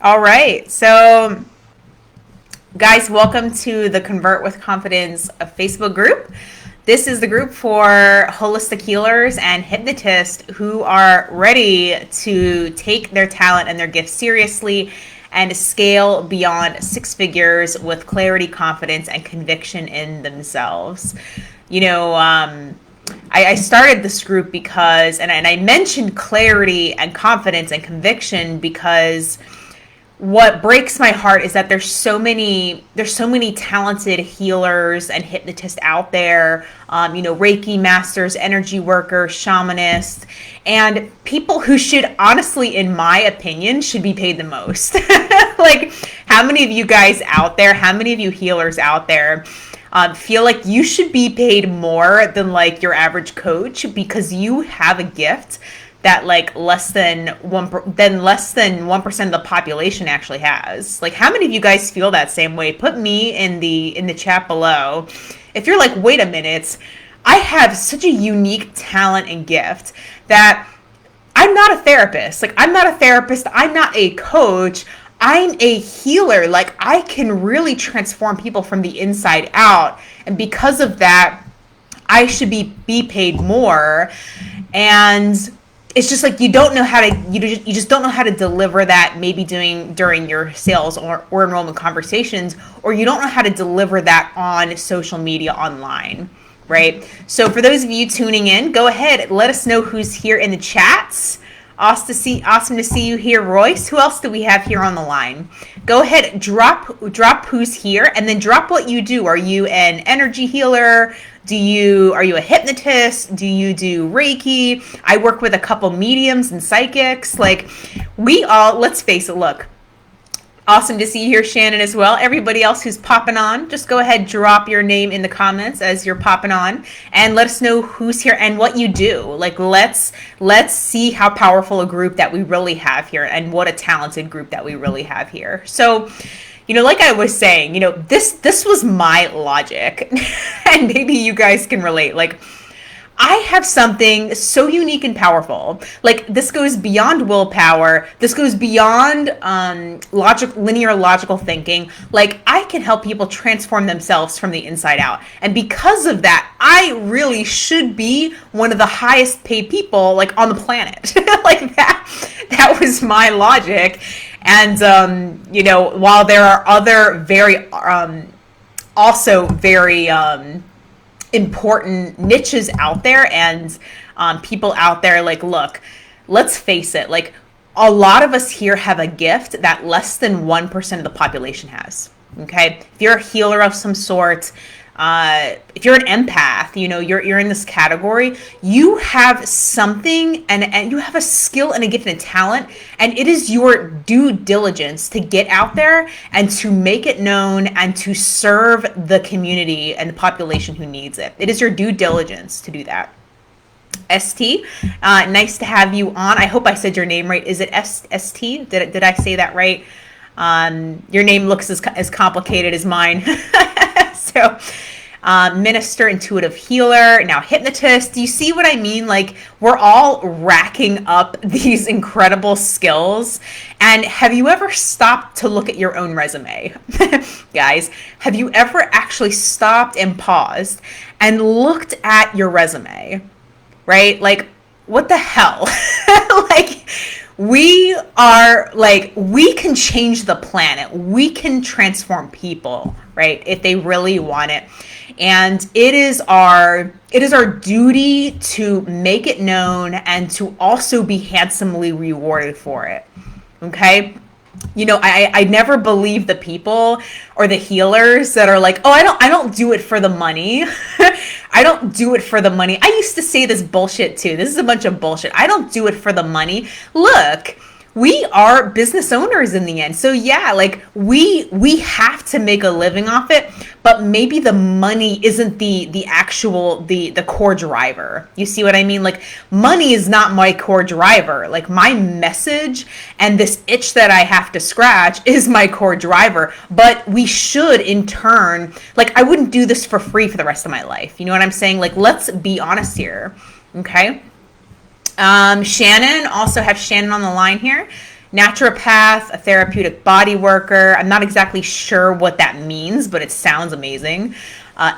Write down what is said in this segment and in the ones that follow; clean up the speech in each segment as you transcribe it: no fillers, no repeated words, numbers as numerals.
All right. So, guys, welcome to the Convert with Confidence Facebook group. This is the group for holistic healers and hypnotists who are ready to take their talent and their gifts seriously and scale beyond six figures with clarity, confidence, and conviction in themselves. You know, I started this group because, and I mentioned clarity and confidence and conviction because what breaks my heart is that there's so many talented healers and hypnotists out there, Reiki masters, energy workers, shamanists, and people who should honestly, in my opinion, should be paid the most. Like, how many of you guys out there, how many of you healers out there feel like you should be paid more than like your average coach because you have a gift that like less than 1% of the population actually has? Like, how many of you guys feel that same way? Put me in the chat below if you're like, wait a minute, I have such a unique talent and gift that I'm not a therapist. Like, I'm not a therapist, I'm not a coach, I'm a healer. Like, I can really transform people from the inside out, and because of that I should be paid more. And it's just like you don't know how to you just don't know how to deliver that, maybe doing during your sales or enrollment conversations, or you don't know how to deliver that on social media online, right? So for those of you tuning in, go ahead, let us know who's here in the chats. Awesome to see you here, Royce. Who else do we have here on the line? Go ahead, drop who's here, and then drop what you do. Are you an energy healer? Are you a hypnotist? Do you do Reiki? I work with a couple mediums and psychics. Like, let's face it, look. Awesome to see you here, Shannon, as well. Everybody else who's popping on, just go ahead, drop your name in the comments as you're popping on, and let us know who's here and what you do. Like, let's see how powerful a group that we really have here, and what a talented group that we really have here. So, like I was saying, this was my logic, and maybe you guys can relate. Like, I have something so unique and powerful. Like, this goes beyond willpower. This goes beyond linear logical thinking. Like, I can help people transform themselves from the inside out. And because of that, I really should be one of the highest paid people, like, on the planet. Like, that was my logic. And, while there are other also very important niches out there, and people out there, like, look, let's face it, like, a lot of us here have a gift that less than 1% of the population has. Okay, if you're a healer of some sort, if you're an empath, you're in this category, you have something, and you have a skill and a gift and a talent, and it is your due diligence to get out there and to make it known and to serve the community and the population who needs it. It is your due diligence to do that. ST, nice to have you on. I hope I said your name right. Is it ST? Did I say that right? Your name looks as complicated as mine. So, minister, intuitive healer, now hypnotist. Do you see what I mean? Like, we're all racking up these incredible skills. And have you ever stopped to look at your own resume? Guys, have you ever actually stopped and paused and looked at your resume? Right? Like, what the hell? Like, we can change the planet. We can transform people, right? If they really want it. And it is our duty to make it known and to also be handsomely rewarded for it. Okay? I never believe the people or the healers that are like, oh, I don't do it for the money. I don't do it for the money. I used to say this bullshit too. This is a bunch of bullshit. I don't do it for the money. Look, we are business owners in the end. So yeah, like, we have to make a living off it, but maybe the money isn't the actual the core driver. You see what I mean? Like, money is not my core driver. Like, my message and this itch that I have to scratch is my core driver. But we should, in turn, like, I wouldn't do this for free for the rest of my life. You know what I'm saying? Like, let's be honest here. Okay? Shannon, also have Shannon on the line here. naturopath, a therapeutic body worker. I'm not exactly sure what that means, but it sounds amazing.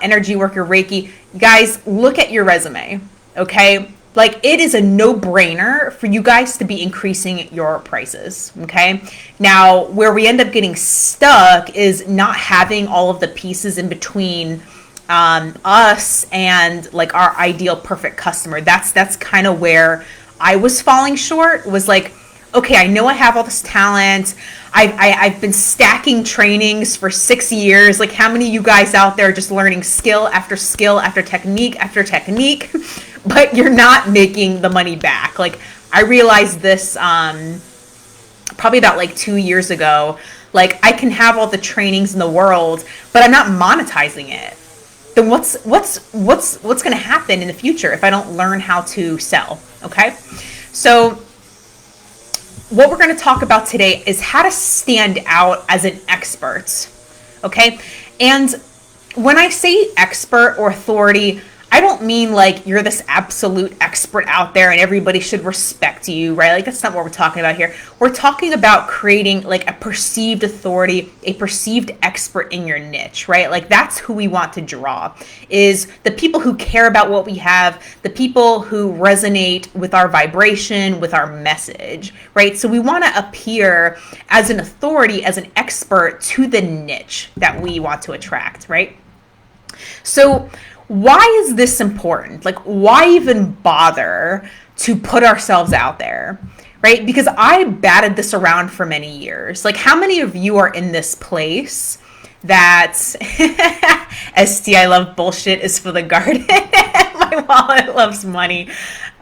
Energy worker, Reiki. Guys, look at your resume, okay? Like, it is a no-brainer for you guys to be increasing your prices, okay? Now, where we end up getting stuck is not having all of the pieces in between us and like our ideal perfect customer. That's kind of where I was falling short. Was like, okay, I know I have all this talent. I've been stacking trainings for 6 years. Like, how many of you guys out there just learning skill after technique after technique, but you're not making the money back? Like, I realized this probably about like 2 years ago. Like, I can have all the trainings in the world, but I'm not monetizing it. Then what's going to happen in the future if I don't learn how to sell? Okay, so what we're going to talk about today is how to stand out as an expert. Okay, and when I say expert or authority, I don't mean like you're this absolute expert out there and everybody should respect you, right? Like, that's not what we're talking about here. We're talking about creating like a perceived authority, a perceived expert in your niche, right? Like, that's who we want to draw, is the people who care about what we have, the people who resonate with our vibration, with our message, right? So we want to appear as an authority, as an expert to the niche that we want to attract, right? So why is this important? Like, why even bother to put ourselves out there, right? Because I batted this around for many years. Like, how many of you are in this place that ST, I love bullshit is for the garden. My wallet loves money.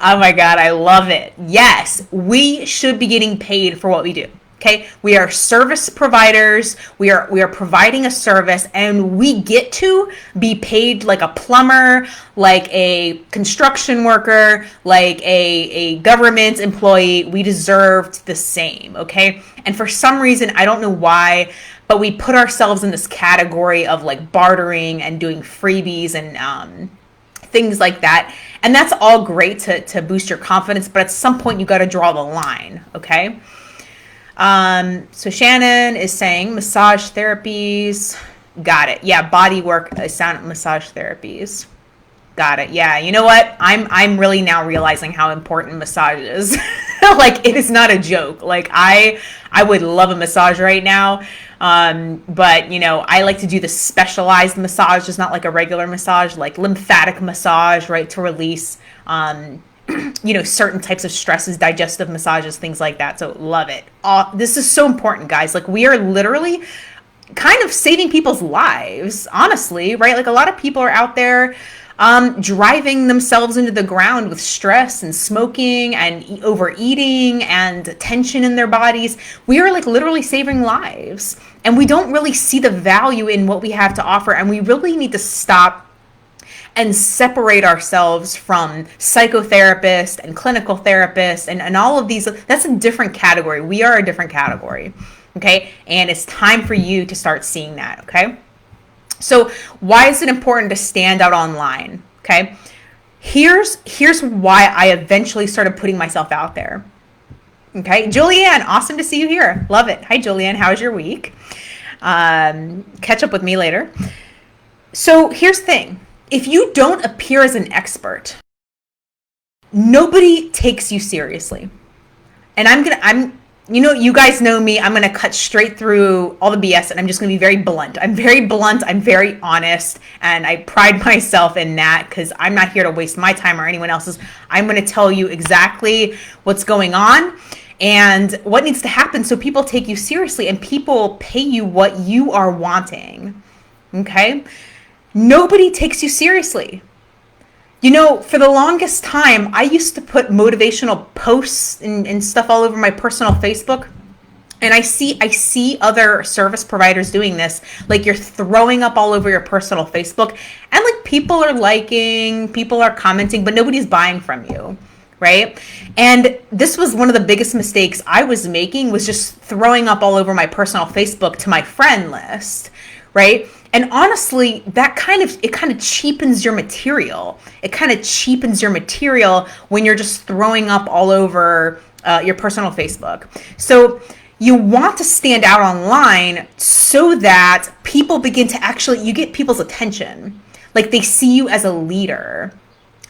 Oh my God, I love it. Yes, we should be getting paid for what we do. Okay, we are service providers. We are providing a service, and we get to be paid like a plumber, like a construction worker, like a government employee. We deserved the same. Okay, and for some reason, I don't know why, but we put ourselves in this category of like bartering and doing freebies and things like that. And that's all great to boost your confidence, but at some point you got to draw the line. Okay. So Shannon is saying massage therapies. Got it. Yeah, body work, sound massage therapies. Got it. Yeah, you know what? I'm really now realizing how important massage is. Like, it is not a joke. Like, I would love a massage right now. But you know, I like to do the specialized massage, just not like a regular massage, like lymphatic massage, right? To release you know, certain types of stresses, digestive massages, things like that. So love it. This is so important, guys. Like, we are literally kind of saving people's lives, honestly, right? Like, a lot of people are out there driving themselves into the ground with stress and smoking and overeating and tension in their bodies. We are like literally saving lives, and we don't really see the value in what we have to offer. And we really need to stop and separate ourselves from psychotherapists and clinical therapists and all of these. That's a different category. We are a different category. Okay. And it's time for you to start seeing that. Okay. So why is it important to stand out online? Okay. Here's why I eventually started putting myself out there. Okay. Julianne, awesome to see you here. Love it. Hi, Julianne. How's your week? Catch up with me later. So here's the thing. If you don't appear as an expert, nobody takes you seriously. And you know, you guys know me, I'm going to cut straight through all the BS, and I'm just going to be very blunt. I'm very blunt. I'm very honest. And I pride myself in that, because I'm not here to waste my time or anyone else's. I'm going to tell you exactly what's going on and what needs to happen so people take you seriously and people pay you what you are wanting. Okay? Nobody takes you seriously. You know, for the longest time, I used to put motivational posts and stuff all over my personal Facebook. And I see other service providers doing this. Like, you're throwing up all over your personal Facebook, and like, people are liking, people are commenting, but nobody's buying from you, right? And this was one of the biggest mistakes I was making, was just throwing up all over my personal Facebook to my friend list, right? And honestly, that kind of cheapens your material. It kind of cheapens your material when you're just throwing up all over your personal Facebook. So you want to stand out online so that people begin to actually, you get people's attention. Like they see you as a leader.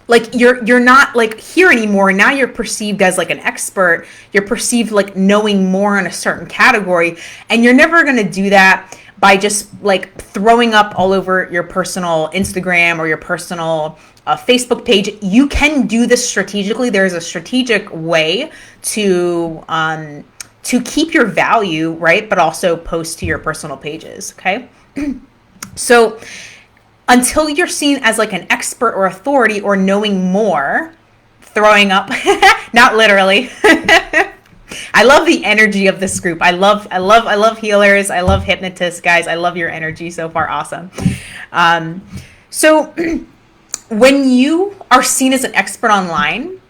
Like you're not like here anymore. Now you're perceived as like an expert. You're perceived like knowing more in a certain category. And you're never going to do that by just like throwing up all over your personal Instagram or your personal Facebook page. You can do this strategically. There's a strategic way to keep your value, right? But also post to your personal pages. Okay. So until you're seen as like an expert or authority or knowing more, throwing up, not literally. I love the energy of this group. I love healers. I love hypnotists, guys. I love your energy so far. Awesome. So when you are seen as an expert online,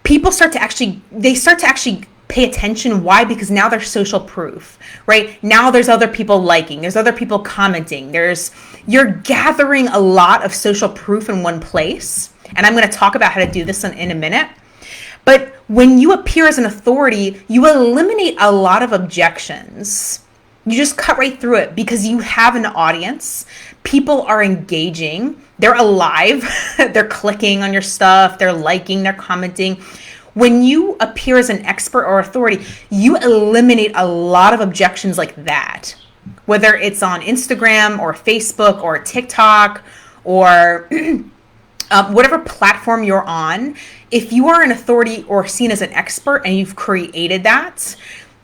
people start to actually pay attention. Why? Because now there's social proof, right? Now there's other people liking, there's other people commenting, you're gathering a lot of social proof in one place. And I'm going to talk about how to do this in a minute. But when you appear as an authority, you eliminate a lot of objections. You just cut right through it because you have an audience. People are engaging. They're alive. They're clicking on your stuff. They're liking, they're commenting. When you appear as an expert or authority, you eliminate a lot of objections like that, whether it's on Instagram or Facebook or TikTok or whatever platform you're on. If you are an authority or seen as an expert and you've created that,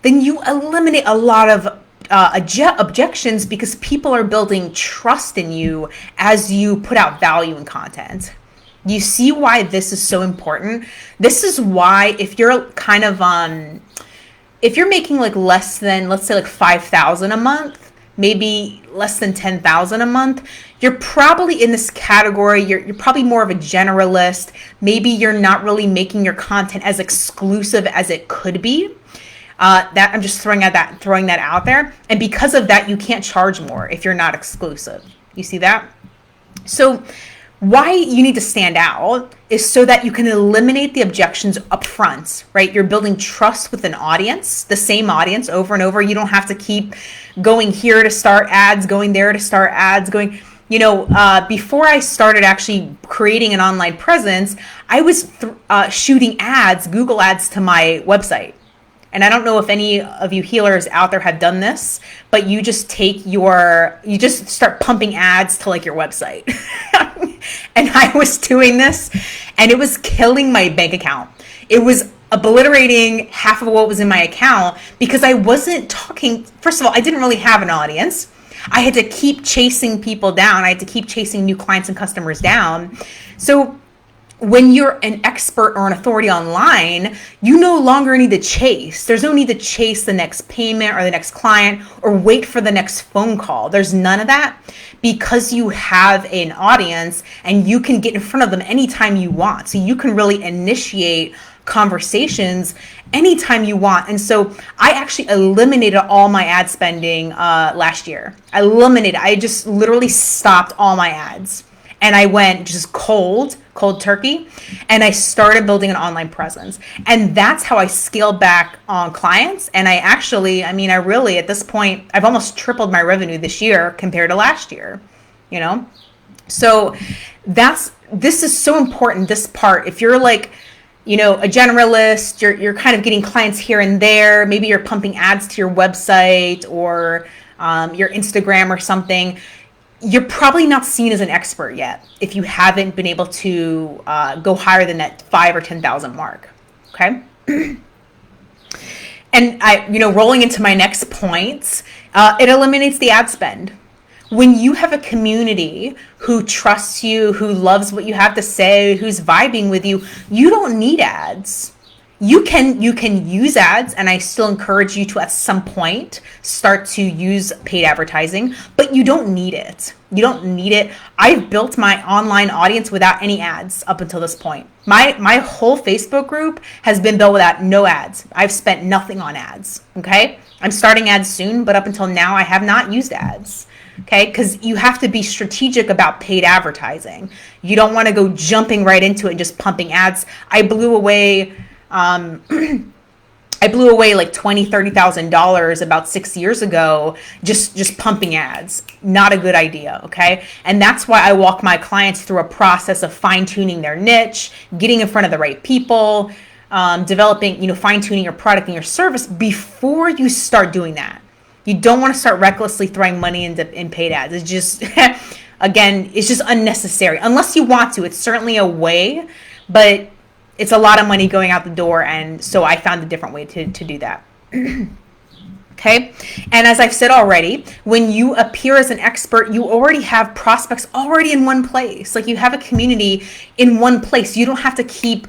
then you eliminate a lot of objections because people are building trust in you as you put out value and content. You see why this is so important? This is why if you're kind of if you're making like less than, let's say like 5,000 a month, maybe less than 10,000 a month, you're probably in this category. You're probably more of a generalist. Maybe you're not really making your content as exclusive as it could be. That I'm just throwing that out there. And because of that, you can't charge more if you're not exclusive. You see that? So why you need to stand out is so that you can eliminate the objections up front, right? You're building trust with an audience, the same audience over and over. You don't have to keep going here to start ads, going there to start ads, going, before I started actually creating an online presence, I was shooting ads, Google ads to my website. And I don't know if any of you healers out there have done this, but you just start pumping ads to like your website. And I was doing this and it was killing my bank account. It was obliterating half of what was in my account because I wasn't talking. First of all, I didn't really have an audience. I had to keep chasing people down. I had to keep chasing new clients and customers down. So when you're an expert or an authority online, you no longer need to chase. There's no need to chase the next payment or the next client or wait for the next phone call. There's none of that because you have an audience and you can get in front of them anytime you want. So you can really initiate conversations anytime you want. And so I actually eliminated all my ad spending last year. I just literally stopped all my ads. And I went just cold turkey, and I started building an online presence. And that's how I scaled back on clients. And I really, at this point, I've almost tripled my revenue this year compared to last year, So this is so important, this part. If you're like, a generalist, you're kind of getting clients here and there, maybe you're pumping ads to your website or your Instagram or something, you're probably not seen as an expert yet if you haven't been able to go higher than that 5,000 or 10,000 mark. Okay. And rolling into my next point, it eliminates the ad spend. When you have a community who trusts you, who loves what you have to say, who's vibing with you, you don't need ads. You can use ads, and I still encourage you to at some point start to use paid advertising, but you don't need it. You don't need it. I've built my online audience without any ads up until this point. My whole Facebook group has been built without no ads. I've spent nothing on ads. Okay? I'm starting ads soon, but up until now I have not used ads. Okay, because you have to be strategic about paid advertising. You don't want to go jumping right into it and just pumping ads. I blew away like $20,000-$30,000 about 6 years ago just pumping ads. Not a good idea. Okay, and that's why I walk my clients through a process of fine tuning their niche, getting in front of the right people, developing, fine tuning your product and your service before you start doing that. You don't want to start recklessly throwing money in paid ads. It's just, again, it's just unnecessary. Unless you want to. It's certainly a way, but it's a lot of money going out the door. And so I found a different way to do that. Okay. And as I've said already, when you appear as an expert, you already have prospects already in one place. Like, you have a community in one place. You don't have to keep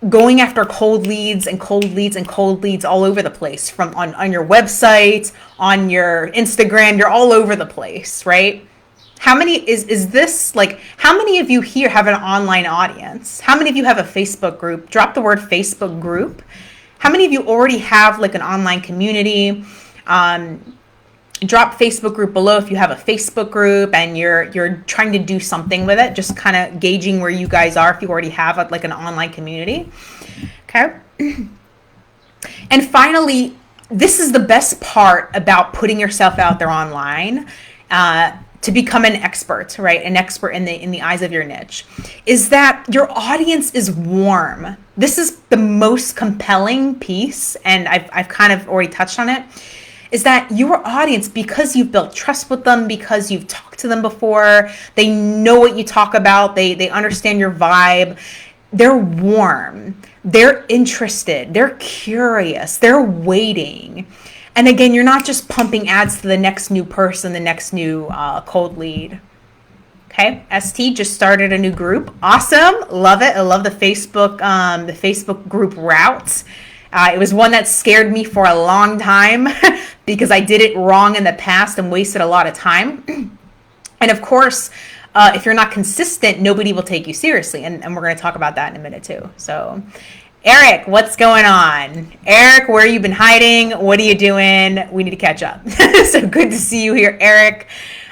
going after cold leads and cold leads and cold leads all over the place, from on your website, on your Instagram. You're all over the place, right? How many is this, like, how many of you here have an online audience? How many of you have a Facebook group? Drop the word Facebook group. How many of you already have like an online community? Drop Facebook group below if you have a Facebook group and you're trying to do something with it, just kind of gauging where you guys are if you already have like an online community. Okay. And finally, this is the best part about putting yourself out there online, to become an expert, right? An expert in the eyes of your niche, is that your audience is warm. This is the most compelling piece, and I've kind of already touched on it. Is that your audience, because you've built trust with them, because you've talked to them before, they know what you talk about, they understand your vibe, they're warm, they're interested, they're curious, they're waiting. And again, you're not just pumping ads to the next new person, the next new cold lead. Okay, ST just started a new group. Awesome, love it. I love the Facebook group route. It was one that scared me for a long time because I did it wrong in the past and wasted a lot of time. And of course, if you're not consistent, nobody will take you seriously. And we're going to talk about that in a minute too. So, Eric, what's going on? Eric, where you been hiding? What are you doing? We need to catch up. So good to see you here, Eric.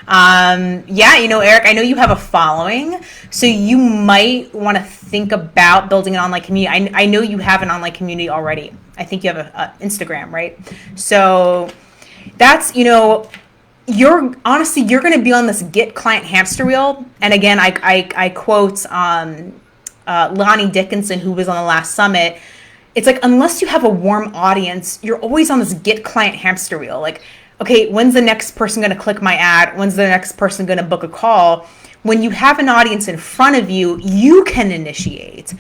Eric, I know you have a following, so you might want to think about building an online community. I know you have an online community already. I think you have a Instagram, right? So that's, you're going to be on this get client hamster wheel. And again, I quote, Lonnie Dickinson, who was on the last summit. It's like, unless you have a warm audience, you're always on this get client hamster wheel. Like, okay, when's the next person going to click my ad? When's the next person going to book a call? When you have an audience in front of you, you can initiate.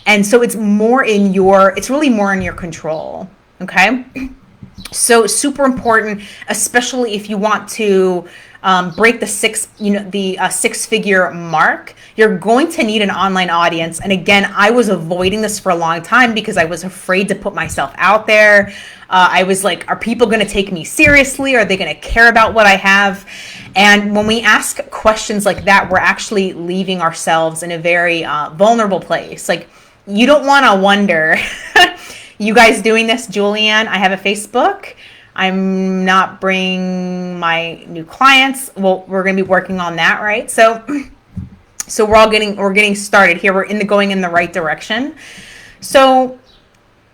And so it's really more in your control. Okay. So super important, especially if you want to break the six-figure mark. You're going to need an online audience. And again, I was avoiding this for a long time because I was afraid to put myself out there. I was like, are people going to take me seriously? Are they going to care about what I have? And when we ask questions like that, we're actually leaving ourselves in a very vulnerable place. Like, you don't want to wonder, you guys doing this, Julianne, I have a Facebook. I'm not bringing my new clients. Well, we're going to be working on that, right? So we're getting started here. We're going in the right direction. So,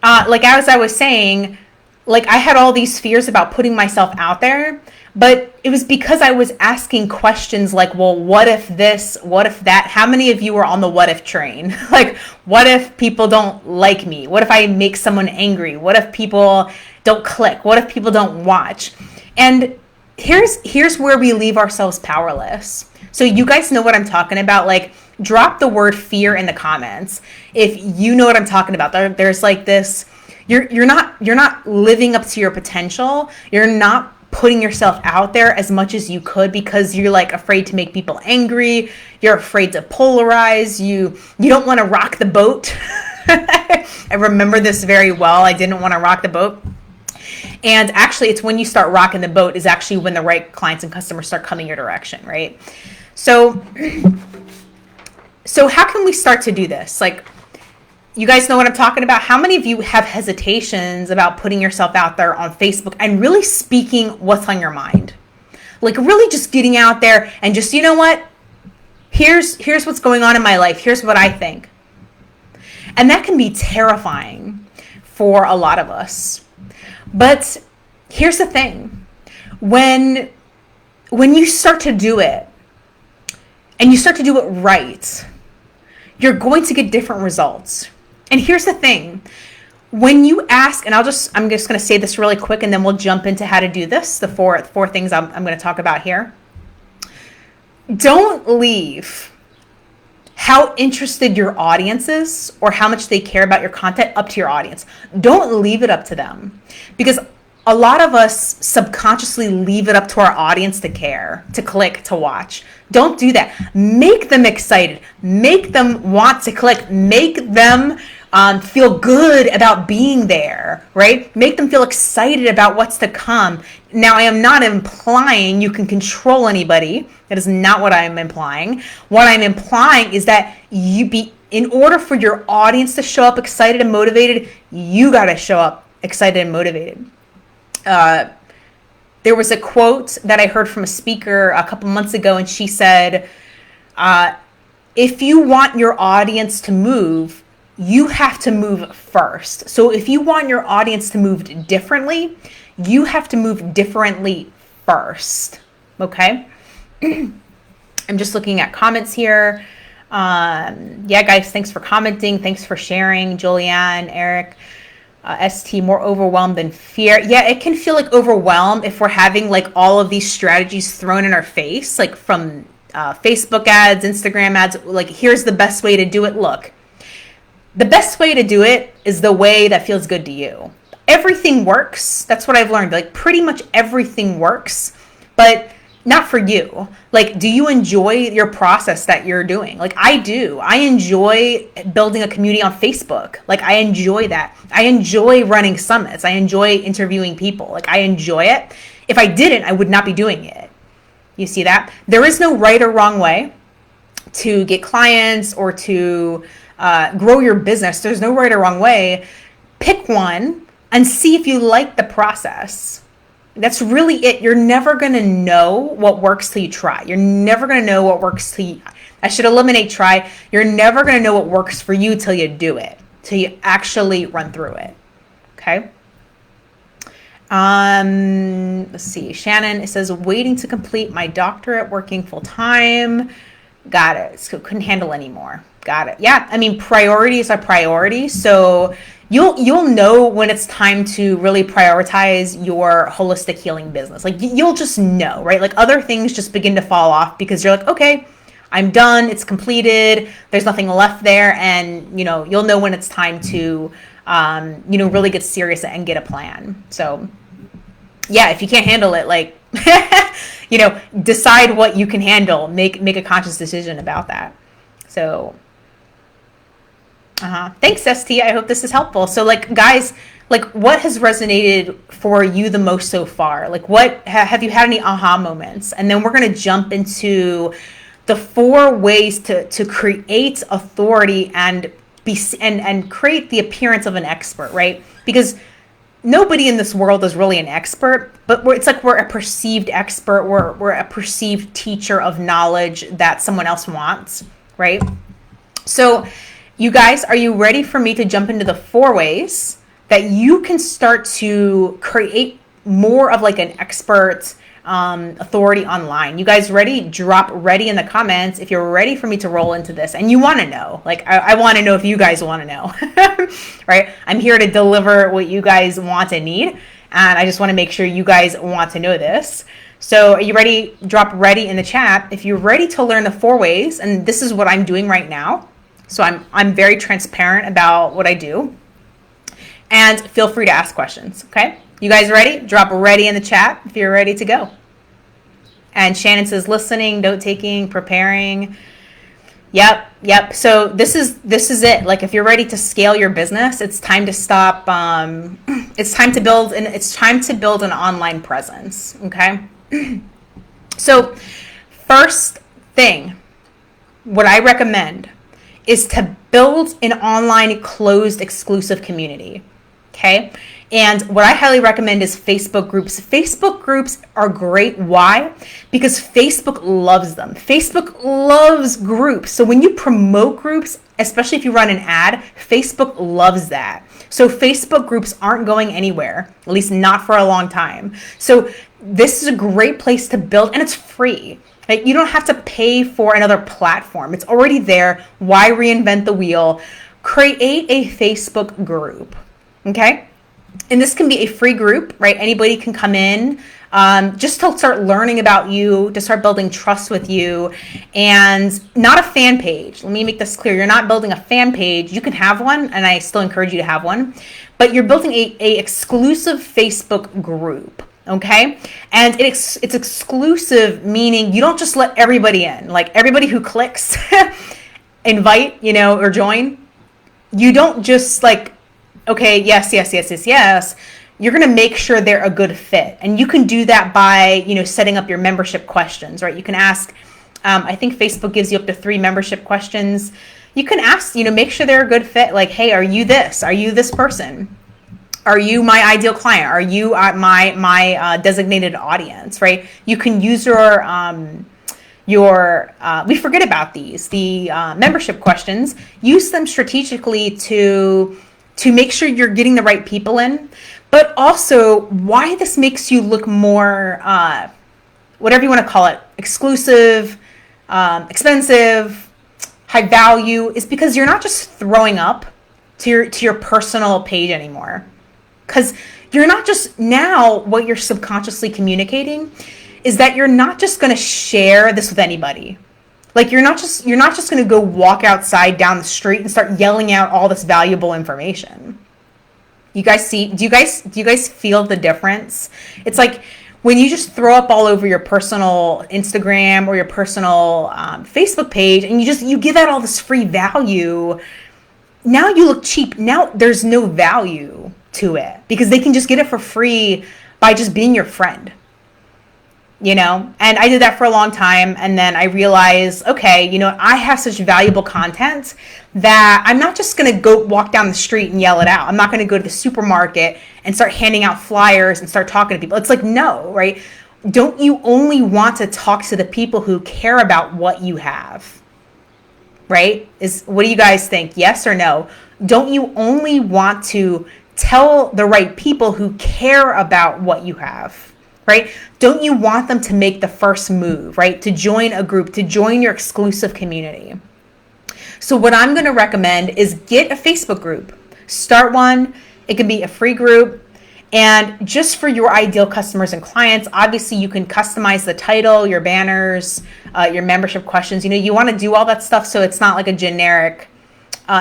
as I was saying, like, I had all these fears about putting myself out there, but it was because I was asking questions like, well, what if this, what if that? How many of you are on the what if train? Like, what if people don't like me? What if I make someone angry? What if people don't click? What if people don't watch? And here's where we leave ourselves powerless. So you guys know what I'm talking about. Like, drop the word fear in the comments if you know what I'm talking about. There's like this, you're not living up to your potential. You're not putting yourself out there as much as you could because you're like afraid to make people angry. You're afraid to polarize. You don't want to rock the boat. I remember this very well. I didn't want to rock the boat. And actually, it's when you start rocking the boat is actually when the right clients and customers start coming your direction, right? So how can we start to do this? Like, you guys know what I'm talking about? How many of you have hesitations about putting yourself out there on Facebook and really speaking what's on your mind? Like, really just getting out there and just, you know what? Here's what's going on in my life. Here's what I think. And that can be terrifying for a lot of us. But here's the thing. When you start to do it, and you start to do it right, you're going to get different results. And here's the thing. When you ask, and I'm just going to say this really quick, and then we'll jump into how to do this, the four things I'm going to talk about here. Don't leave how interested your audience is or how much they care about your content up to your audience. Don't leave it up to them, because a lot of us subconsciously leave it up to our audience to care, to click, to watch. Don't do that. Make them excited. Make them want to click. Make them feel good about being there, right? Make them feel excited about what's to come. Now, I am not implying you can control anybody. That is not what I am implying. What I'm implying is that in order for your audience to show up excited and motivated, you got to show up excited and motivated. There was a quote that I heard from a speaker a couple months ago, and she said, if you want your audience to move, you have to move first. So if you want your audience to move differently, you have to move differently first. Okay? I'm just looking at comments here. Yeah, guys, thanks for commenting. Thanks for sharing. Julianne, Eric. ST, more overwhelmed than fear. Yeah, it can feel like overwhelmed if we're having like all of these strategies thrown in our face, like from Facebook ads, Instagram ads, like here's the best way to do it. Look, the best way to do it is the way that feels good to you. Everything works. That's what I've learned. Like pretty much everything works, but not for you. Like, do you enjoy your process that you're doing? Like I do. I enjoy building a community on Facebook. Like I enjoy that. I enjoy running summits. I enjoy interviewing people. Like I enjoy it. If I didn't, I would not be doing it. You see that? There is no right or wrong way to get clients or to grow your business. There's no right or wrong way. Pick one and see if you like the process. That's really it. You're never going to know what works till you try. You're never going to know what works till you, I should eliminate try. You're never going to know what works for you till you do it, till you actually run through it. Okay. Let's see. Shannon, it says, waiting to complete my doctorate, working full time. Got it. So couldn't handle anymore. Got it. Yeah. I mean, priorities are priorities. So you'll know when it's time to really prioritize your holistic healing business. Like you'll just know, right? Like other things just begin to fall off because you're like, okay, I'm done. It's completed. There's nothing left there. And, you'll know when it's time to, really get serious and get a plan. So yeah, if you can't handle it, like, decide what you can handle, make a conscious decision about that. So, thanks, ST. I hope this is helpful. So like, guys, like what has resonated for you the most so far? Like what, have you had any aha moments? And then we're going to jump into the 4 ways to create authority and create the appearance of an expert, right? Because nobody in this world is really an expert, but it's like we're a perceived expert. We're a perceived teacher of knowledge that someone else wants, right? So you guys, are you ready for me to jump into the 4 ways that you can start to create more of like an expert authority online? You guys ready? Drop ready in the comments if you're ready for me to roll into this and you want to know. Like I want to know if you guys want to know. Right? I'm here to deliver what you guys want and need, and I just want to make sure you guys want to know this. So are you ready? Drop ready in the chat if you're ready to learn the 4 ways, and this is what I'm doing right now. So I'm very transparent about what I do, and feel free to ask questions. Okay, you guys ready? Drop ready in the chat if you're ready to go. And Shannon says listening, note taking, preparing. Yep. So this is it. Like if you're ready to scale your business, it's time to stop. It's time to build an online presence. Okay. So first thing, what I recommend is to build an online closed exclusive community. Okay. And what I highly recommend is Facebook groups. Facebook groups are great. Why? Because Facebook loves them. Facebook loves groups. So when you promote groups, especially if you run an ad, Facebook loves that. So Facebook groups aren't going anywhere, at least not for a long time. So this is a great place to build, and it's free. Like you don't have to pay for another platform. It's already there. Why reinvent the wheel? Create a Facebook group. Okay. And this can be a free group, right? Anybody can come in just to start learning about you, to start building trust with you, and not a fan page. Let me make this clear. You're not building a fan page. You can have one, and I still encourage you to have one, but you're building a exclusive Facebook group. Okay. And it's exclusive, meaning you don't just let everybody in, like everybody who clicks invite, or join. You don't just like, okay, yes. You're going to make sure they're a good fit. And you can do that by, setting up your membership questions, right? You can ask, I think Facebook gives you up to 3 membership questions. You can ask, make sure they're a good fit. Like, hey, are you this? Are you this person? Are you my ideal client? Are you my designated audience, right? You can use we forget about the membership questions. Use them strategically to make sure you're getting the right people in, but also why this makes you look more, whatever you want to call it, exclusive, expensive, high value, is because you're not just throwing up to your personal page anymore. Because you're not just, now what you're subconsciously communicating is that you're not just going to share this with anybody. Like you're not just going to go walk outside down the street and start yelling out all this valuable information. You guys do you guys feel the difference? It's like when you just throw up all over your personal Instagram or your personal Facebook page and you give out all this free value. Now you look cheap. Now there's no value to it because they can just get it for free by just being your friend. And I did that for a long time. And then I realized, okay, I have such valuable content that I'm not just going to go walk down the street and yell it out. I'm not going to go to the supermarket and start handing out flyers and start talking to people. It's like, no, right? Don't you only want to talk to the people who care about what you have? Right? What do you guys think? Yes or no? Don't you only want to tell the right people who care about what you have? Right? Don't you want them to make the first move, right? To join a group, to join your exclusive community. So what I'm going to recommend is get a Facebook group. Start one. It can be a free group. And just for your ideal customers and clients, obviously you can customize the title, your banners, your membership questions. You want to do all that stuff so it's not like a generic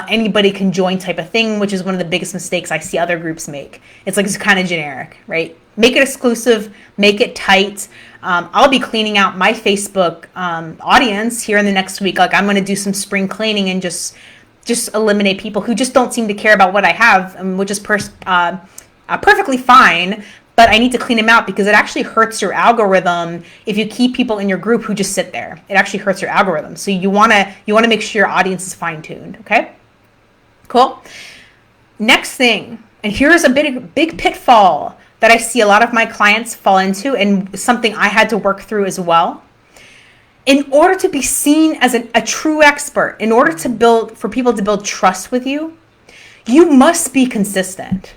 anybody can join type of thing, which is one of the biggest mistakes I see other groups make. It's like it's kind of generic, right? Make it exclusive, make it tight. I'll be cleaning out my Facebook audience here in the next week. Like I'm going to do some spring cleaning and just eliminate people who just don't seem to care about what I have, which is perfectly fine. But I need to clean them out because it actually hurts your algorithm if you keep people in your group who just sit there. It actually hurts your algorithm. So you want to make sure your audience is fine-tuned, okay? Cool. Next thing, and here's a big pitfall that I see a lot of my clients fall into and something I had to work through as well. In order to be seen as a true expert, in order for people to build trust with you, you must be consistent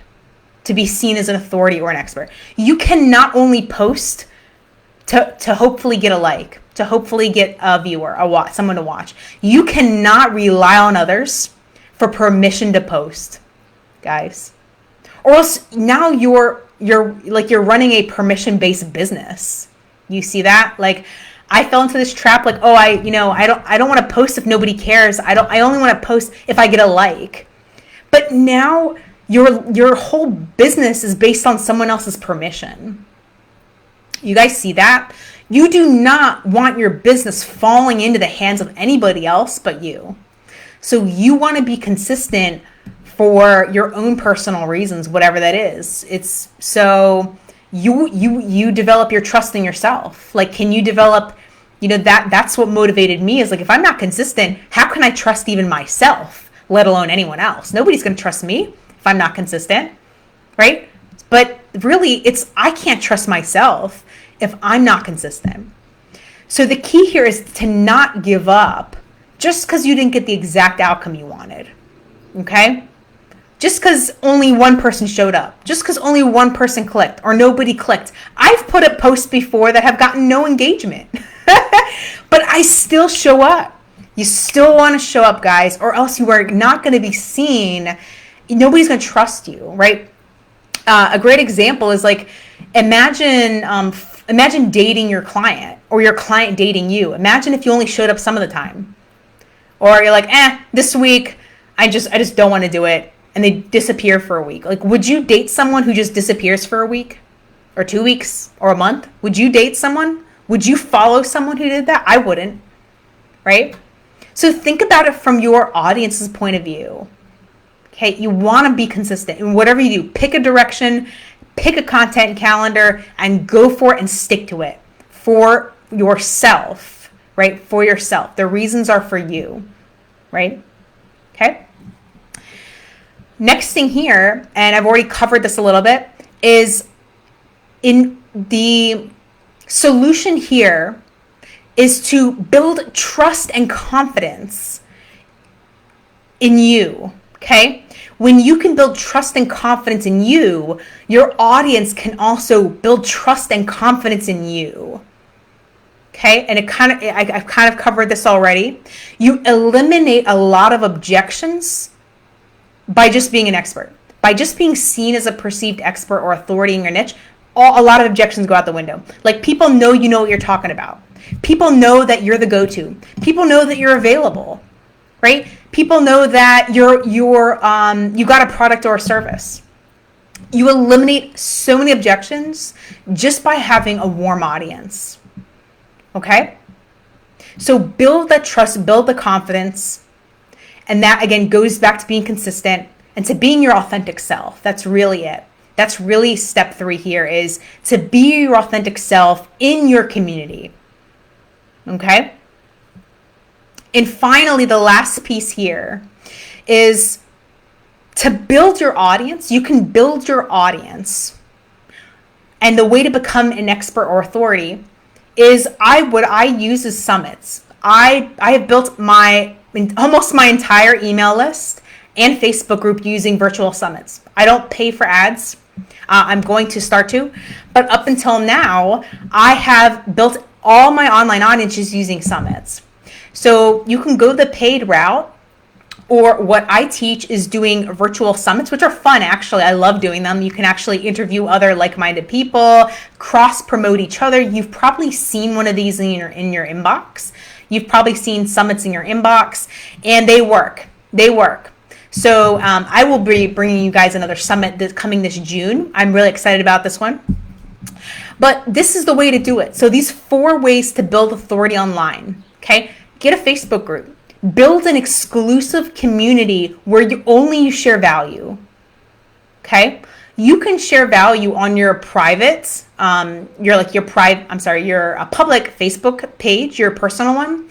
to be seen as an authority or an expert. You can not only post to hopefully get a like, to hopefully get a viewer, someone to watch. You cannot rely on others for permission to post, guys. Or else now you're running a permission-based business. You see that? Like I fell into this trap. Like, oh, I don't want to post if nobody cares. I only want to post if I get a like. But now your whole business is based on someone else's permission. You guys see that? You do not want your business falling into the hands of anybody else but you. So you want to be consistent for your own personal reasons, whatever that is. It's so you develop your trust in yourself. Like, can you develop, that's what motivated me, is like, if I'm not consistent, how can I trust even myself, let alone anyone else? Nobody's going to trust me if I'm not consistent, right? But really, I can't trust myself if I'm not consistent. So the key here is to not give up just because you didn't get the exact outcome you wanted, okay? Just because only one person showed up, just because only one person clicked or nobody clicked. I've put up posts before that have gotten no engagement, but I still show up. You still want to show up, guys, or else you are not going to be seen. Nobody's going to trust you, right? A great example is like, imagine dating your client or your client dating you. Imagine if you only showed up some of the time, or you're like, this week I just don't want to do it, and they disappear for a week. Like, would you date someone who just disappears for a week or 2 weeks or a month? Would you date someone? Would you follow someone who did that? I wouldn't, right? So think about it from your audience's point of view. Okay, you want to be consistent in whatever you do. Pick a direction, pick a content calendar, and go for it and stick to it for yourself, right? For yourself. The reasons are for you, right? Okay. Next thing here, and I've already covered this a little bit, is in the solution here is to build trust and confidence in you, okay? When you can build trust and confidence in you, your audience can also build trust and confidence in you. Okay, and I've kind of covered this already. You eliminate a lot of objections by just being an expert. By just being seen as a perceived expert or authority in your niche, a lot of objections go out the window. Like, people know you know what you're talking about. People know that you're the go-to. People know that you're available, right? People know that you got a product or a service. You eliminate so many objections just by having a warm audience. Okay? So build that trust, build the confidence. And that, again, goes back to being consistent and to being your authentic self. That's really it. That's really step 3 here, is to be your authentic self in your community. Okay? And finally, the last piece here is to build your audience. You can build your audience. And the way to become an expert or authority is what I use is summits. I have built almost my entire email list and Facebook group using virtual summits. I don't pay for ads. I'm going to start to, but up until now, I have built all my online audiences using summits. So you can go the paid route, or what I teach is doing virtual summits, which are fun, actually. I love doing them. You can actually interview other like-minded people, cross-promote each other. You've probably seen one of these in your inbox. You've probably seen summits in your inbox, and they work. They work. So I will be bringing you guys another summit that's coming this June. I'm really excited about this one. But this is the way to do it. So these 4 ways to build authority online, okay? Get a Facebook group. Build an exclusive community where you share value, okay? You can share value on your private, your public Facebook page, your personal one,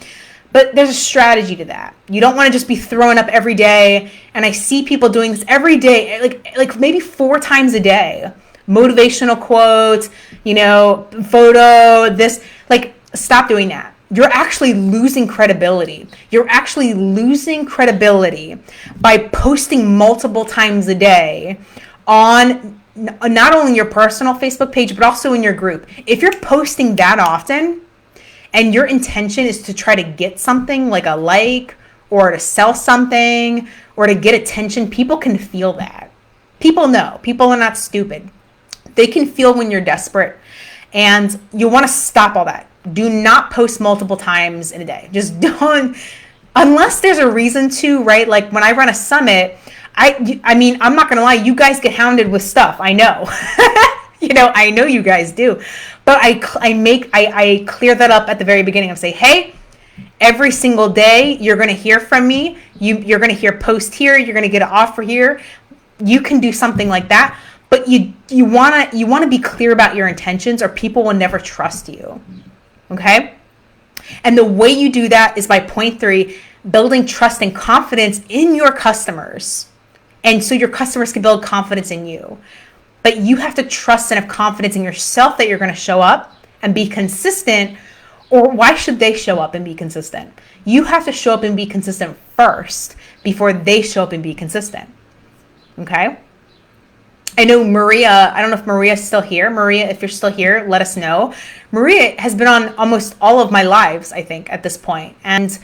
but there's a strategy to that. You don't want to just be throwing up every day, and I see people doing this every day, like maybe 4 times a day. Motivational quotes, photo, this, stop doing that. You're actually losing credibility. You're actually losing credibility by posting multiple times a day on not only your personal Facebook page, but also in your group. If you're posting that often and your intention is to try to get something like a like or to sell something or to get attention, people can feel that. People know. People are not stupid. They can feel when you're desperate, and you want to stop all that. Do not post multiple times in a day. Just don't, unless there's a reason to, right? Like when I run a summit, I mean, I'm not going to lie, you guys get hounded with stuff. I know. I know you guys do, but I clear that up at the very beginning of say, hey, every single day you're going to hear from me. You're going to hear post here. You're going to get an offer here. You can do something like that, but you want to be clear about your intentions, or people will never trust you. Okay? And the way you do that is by point 3, building trust and confidence in your customers. And so your customers can build confidence in you. But you have to trust and have confidence in yourself that you're going to show up and be consistent. Or why should they show up and be consistent? You have to show up and be consistent first before they show up and be consistent. Okay? I know Maria, I don't know if Maria's still here. Maria, if you're still here, let us know. Maria has been on almost all of my lives, I think, at this point. And,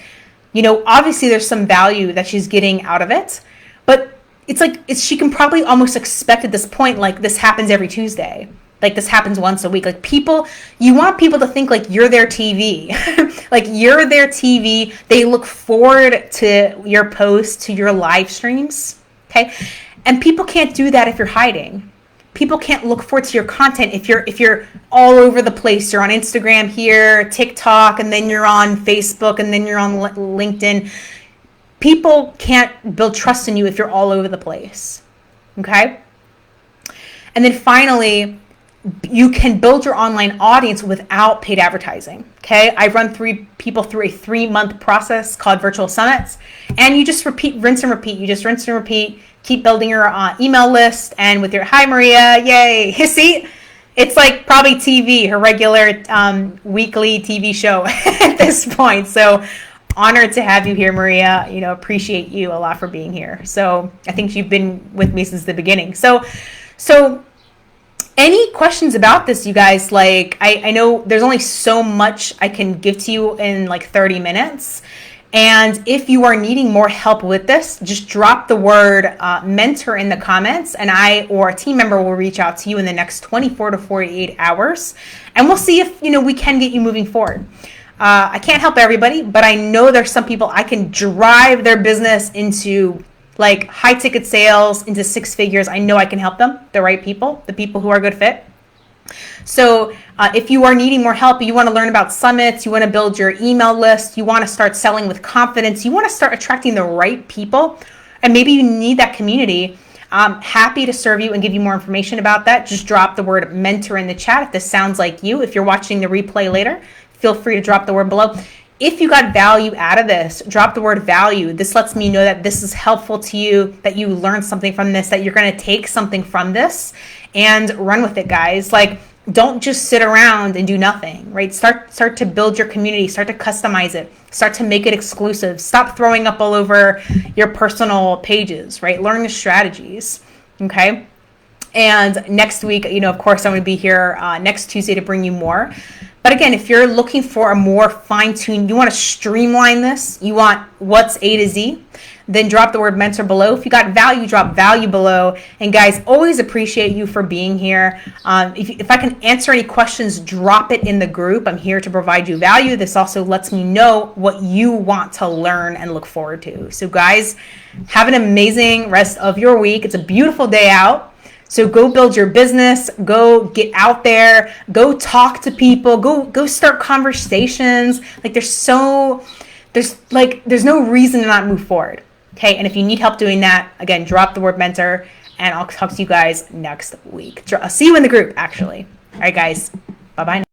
obviously there's some value that she's getting out of it. But she can probably almost expect at this point, like, this happens every Tuesday. Like, this happens once a week. Like, you want people to think like you're their TV. Like, you're their TV. They look forward to your posts, to your live streams. Okay? And people can't do that if you're hiding. People can't look forward to your content if you're all over the place. You're on Instagram here, TikTok, and then you're on Facebook, and then you're on LinkedIn. People can't build trust in you if you're all over the place. Okay? And then finally, you can build your online audience without paid advertising. Okay? I run people through a 3-month process called Virtual Summits, and you just rinse and repeat. You just rinse and repeat. Keep building your email list, and with your hi Maria, yay! See, it's like probably TV, her regular weekly TV show at this point. So honored to have you here, Maria. Appreciate you a lot for being here. So I think you've been with me since the beginning. So any questions about this, you guys? Like, I know there's only so much I can give to you in like 30 minutes. And if you are needing more help with this, just drop the word mentor in the comments, and I or a team member will reach out to you in the next 24 to 48 hours. And we'll see if, we can get you moving forward. I can't help everybody, but I know there's some people I can drive their business into like high ticket sales, into 6 figures. I know I can help them, the right people, the people who are a good fit. So if you are needing more help, you want to learn about summits, you want to build your email list, you want to start selling with confidence, you want to start attracting the right people, and maybe you need that community, I'm happy to serve you and give you more information about that. Just drop the word mentor in the chat if this sounds like you. If you're watching the replay later, feel free to drop the word below. If you got value out of this, drop the word value. This lets me know that this is helpful to you, that you learned something from this, that you're going to take something from this and run with it, guys. Like, don't just sit around and do nothing, right? Start to build your community, start to customize it, start to make it exclusive. Stop throwing up all over your personal pages, right? Learn the strategies, okay? And next week, of course, I'm going to be here next Tuesday to bring you more. But again, if you're looking for a more fine-tuned, you want to streamline this, you want what's A to Z, then drop the word mentor below. If you got value, drop value below. And guys, always appreciate you for being here. If I can answer any questions, drop it in the group. I'm here to provide you value. This also lets me know what you want to learn and look forward to. So guys, have an amazing rest of your week. It's a beautiful day out. So go build your business, go get out there, go talk to people, go start conversations. Like there's no reason to not move forward. Okay, and if you need help doing that, again, drop the word mentor, and I'll talk to you guys next week. I'll see you in the group, actually. All right, guys, bye-bye.